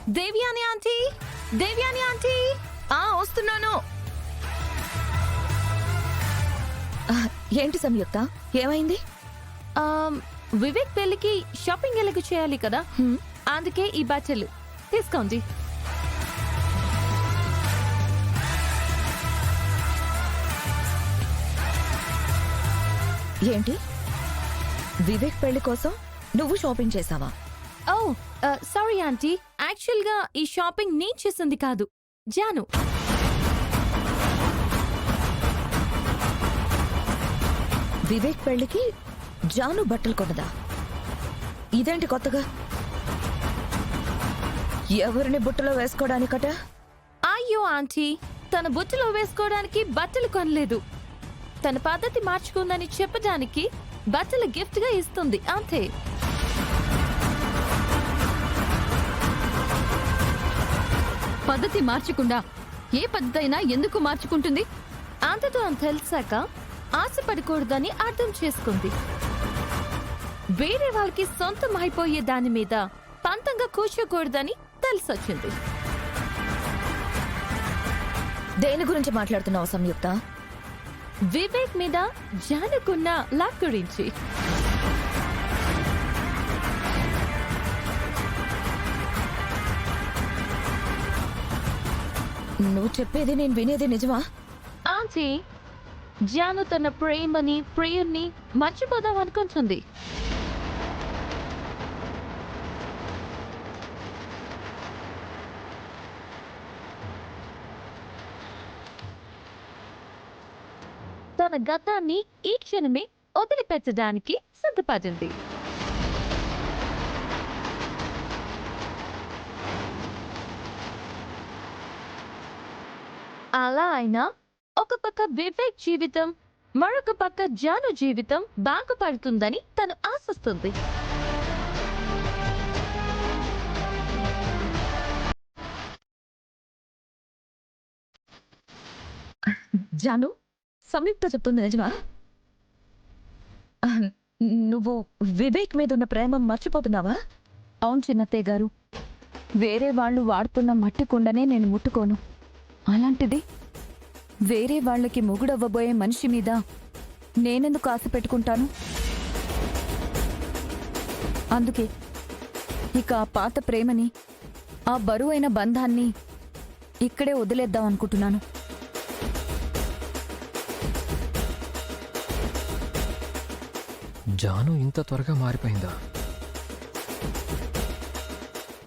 Devyani aunty, Devyani aunty. వస్తున్నాను. ఏంటి సంయుక్త, ఏమైంది? వివేక్ పెళ్లికి షాపింగ్ ఎలాగ చేయాలి కదా, అందుకే ఈ బట్టలు తీసుకోండి. ఏంటి, వివేక్ పెళ్లి కోసం నువ్వు షాపింగ్ చేసావా? ఓ సారీ ఆంటీ, యాక్చువల్ గా ఈ షాపింగ్ నేను చేసింది కాదు, జాను. వివేక్ పెళ్లికి జాను బట్టలు కొన్నదా? ఇదేంటి కొత్తగా? ఎవరిని బుట్టలో వేసుకోవడానికట? అయ్యో ఆంటీ, తన బుట్టలో వేసుకోవడానికి బట్టలు కొనలేదు. తన పద్ధతి మార్చుకుందని చెప్పడానికి బట్టలు గిఫ్ట్ గా ఇస్తుంది అంతే. పద్ధతి మార్చకుండా ఏ పద్ధతి అయినా ఎందుకు మార్చుకుంటుంది? అంతతో అని తెలిసాక ఆశపడకూడదని అర్థం చేసుకుంది. వేరే వాళ్ళకి సొంతం అయిపోయే దాని మీద పంతంగా కూర్చోకూడదని తెలిసొచ్చింది. దేని గురించి మాట్లాడుతున్నావు సంయుక్త? వివేక్ మీద జానుకున్న లక్ గురించి. నువ్వు చెప్పేది నేను వినేది నిజమా? ఆంటీ, జాను తన ప్రేమని ప్రియుణ్ణి మర్చిపోదాం అనుకుంటుంది. తన గతాన్ని ఈ క్షణమే వదిలిపెట్టడానికి సిద్ధపడింది. అలా అయినా ఒక పక్క వివేక్ జీవితం, మరొక పక్క జాను జీవితం బాగుపడుతుందని తను ఆశిస్తుంది. జాను, సంయుక్త చెప్తుంది నిజమా? నువ్వు వివేక్ మీద ఉన్న ప్రేమ మర్చిపోతున్నావా? అవును చిన్నత్తయ్య గారు, వేరే వాళ్ళు వాడుతున్న మట్టి కుండనే నేను ముట్టుకోను. అలాంటిది వేరే వాళ్ళకి మొగుడవ్వబోయే మనిషి మీద నేనెందుకు ఆశ పెట్టుకుంటాను? అందుకే ఇక ఆ పాత ప్రేమని, ఆ బరువైన బంధాన్ని ఇక్కడే వదిలేద్దాం అనుకుంటున్నాను. జాను ఇంత త్వరగా మారిపోయిందా?